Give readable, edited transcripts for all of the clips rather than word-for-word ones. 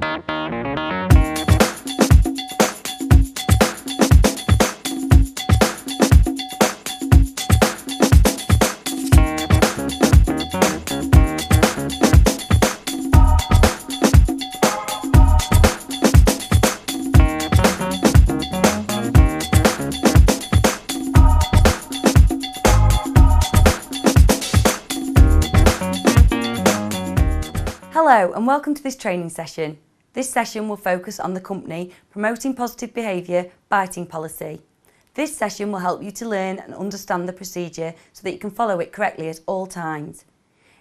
Hello and welcome to this training session. This session will focus on the company promoting positive behaviour biting policy. This session will help you to learn and understand the procedure so that you can follow it correctly at all times.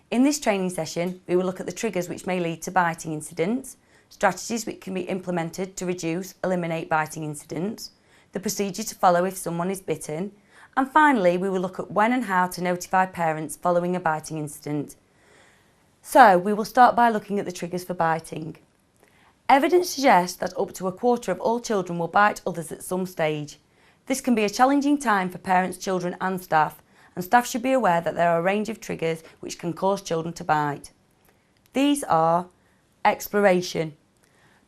In this training session, we will look at the triggers which may lead to biting incidents, strategies which can be implemented to reduce, eliminate biting incidents, the procedure to follow if someone is bitten, and finally we will look at when and how to notify parents following a biting incident. So, we will start by looking at the triggers for biting. Evidence suggests that up to a quarter of all children will bite others at some stage. This can be a challenging time for parents, children and staff should be aware that there are a range of triggers which can cause children to bite. These are exploration.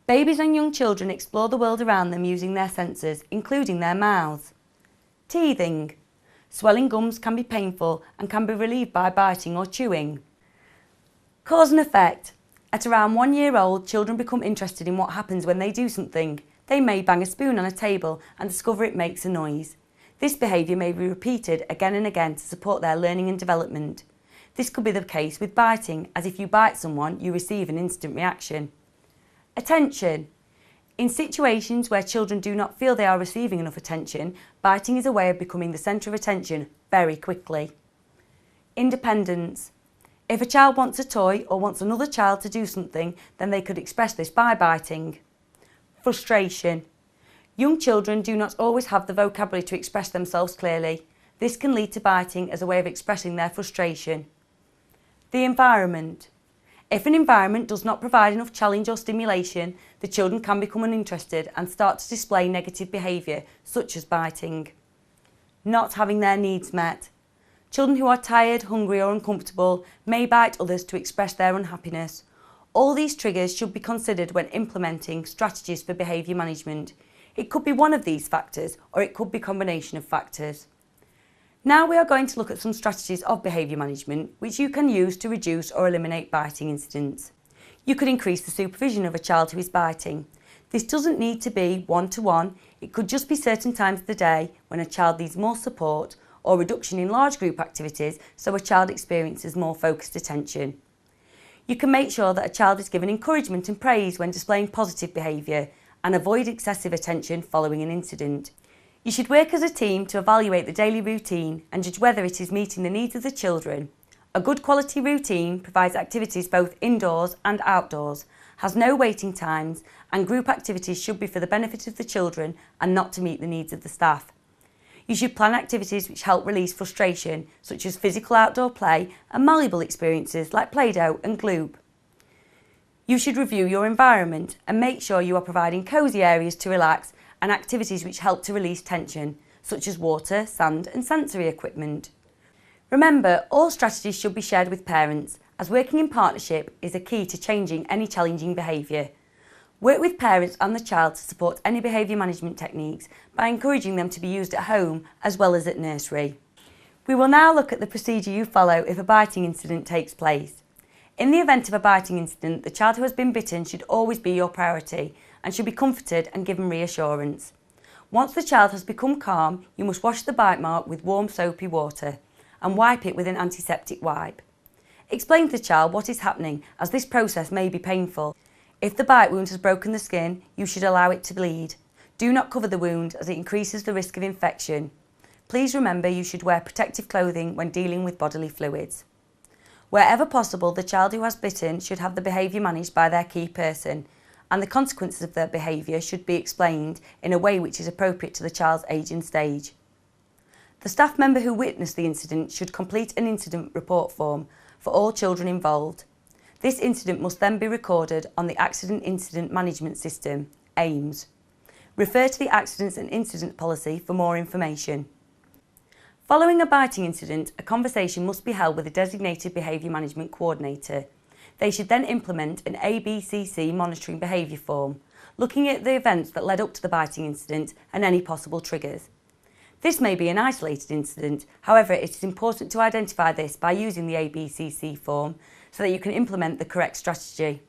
Babies and young children explore the world around them using their senses, including their mouths. Teething. Swelling gums can be painful and can be relieved by biting or chewing. Cause and effect. At around 1 year old, children become interested in what happens when they do something. They may bang a spoon on a table and discover it makes a noise. This behaviour may be repeated again and again to support their learning and development. This could be the case with biting, as if you bite someone, you receive an instant reaction. Attention. In situations where children do not feel they are receiving enough attention, biting is a way of becoming the centre of attention very quickly. Independence. If a child wants a toy or wants another child to do something, then they could express this by biting. Frustration. Young children do not always have the vocabulary to express themselves clearly. This can lead to biting as a way of expressing their frustration. The environment. If an environment does not provide enough challenge or stimulation, the children can become uninterested and start to display negative behaviour, such as biting. Not having their needs met. Children who are tired, hungry or uncomfortable may bite others to express their unhappiness. All these triggers should be considered when implementing strategies for behaviour management. It could be one of these factors or it could be a combination of factors. Now we are going to look at some strategies of behaviour management which you can use to reduce or eliminate biting incidents. You could increase the supervision of a child who is biting. This doesn't need to be one-to-one, it could just be certain times of the day when a child needs more support, or reduction in large group activities so a child experiences more focused attention. You can make sure that a child is given encouragement and praise when displaying positive behaviour and avoid excessive attention following an incident. You should work as a team to evaluate the daily routine and judge whether it is meeting the needs of the children. A good quality routine provides activities both indoors and outdoors, has no waiting times, and group activities should be for the benefit of the children and not to meet the needs of the staff. You should plan activities which help release frustration, such as physical outdoor play and malleable experiences like Play-Doh and Gloob. You should review your environment and make sure you are providing cosy areas to relax and activities which help to release tension, such as water, sand and sensory equipment. Remember, all strategies should be shared with parents, as working in partnership is a key to changing any challenging behaviour. Work with parents and the child to support any behaviour management techniques by encouraging them to be used at home as well as at nursery. We will now look at the procedure you follow if a biting incident takes place. In the event of a biting incident, the child who has been bitten should always be your priority and should be comforted and given reassurance. Once the child has become calm, you must wash the bite mark with warm soapy water and wipe it with an antiseptic wipe. Explain to the child what is happening, as this process may be painful. If the bite wound has broken the skin, you should allow it to bleed. Do not cover the wound as it increases the risk of infection. Please remember you should wear protective clothing when dealing with bodily fluids. Wherever possible, the child who has bitten should have the behaviour managed by their key person, and the consequences of their behaviour should be explained in a way which is appropriate to the child's age and stage. The staff member who witnessed the incident should complete an incident report form for all children involved. This incident must then be recorded on the Accident Incident Management System, AIMS. Refer to the Accidents and Incident Policy for more information. Following a biting incident, a conversation must be held with a designated behaviour management coordinator. They should then implement an ABCC monitoring behaviour form, looking at the events that led up to the biting incident and any possible triggers. This may be an isolated incident, however it is important to identify this by using the ABCC form so that you can implement the correct strategy.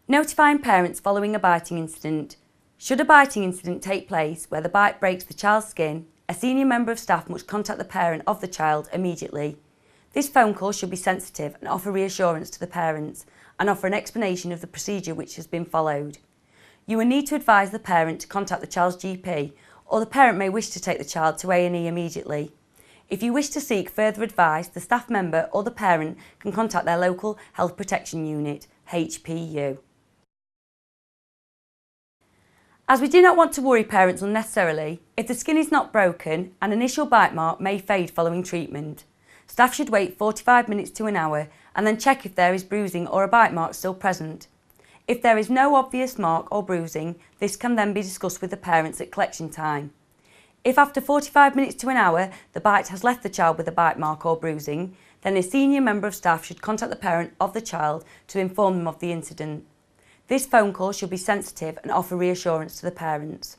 Notifying parents following a biting incident. Should a biting incident take place where the bite breaks the child's skin, a senior member of staff must contact the parent of the child immediately. This phone call should be sensitive and offer reassurance to the parents and offer an explanation of the procedure which has been followed. You will need to advise the parent to contact the child's GP, or the parent may wish to take the child to A&E immediately. If you wish to seek further advice, the staff member or the parent can contact their local Health Protection Unit, HPU. As we do not want to worry parents unnecessarily, if the skin is not broken, an initial bite mark may fade following treatment. Staff should wait 45 minutes to an hour and then check if there is bruising or a bite mark still present. If there is no obvious mark or bruising, this can then be discussed with the parents at collection time. If after 45 minutes to an hour the bite has left the child with a bite mark or bruising, then a senior member of staff should contact the parent of the child to inform them of the incident. This phone call should be sensitive and offer reassurance to the parents.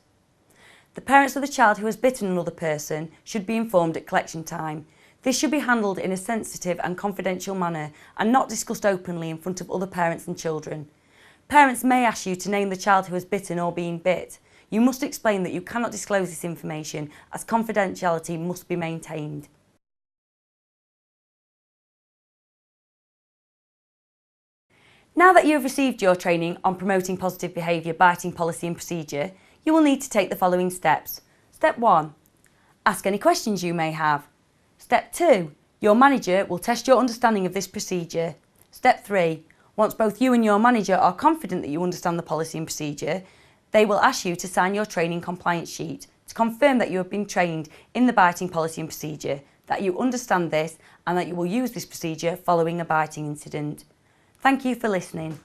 The parents of the child who has bitten another person should be informed at collection time. This should be handled in a sensitive and confidential manner and not discussed openly in front of other parents and children. Parents may ask you to name the child who has bitten or been bit. You must explain that you cannot disclose this information as confidentiality must be maintained. Now that you have received your training on promoting positive behaviour, biting policy and procedure, you will need to take the following steps. Step 1. Ask any questions you may have. Step 2. Your manager will test your understanding of this procedure. Step 3. Once both you and your manager are confident that you understand the policy and procedure, they will ask you to sign your training compliance sheet to confirm that you have been trained in the biting policy and procedure, that you understand this and that you will use this procedure following a biting incident. Thank you for listening.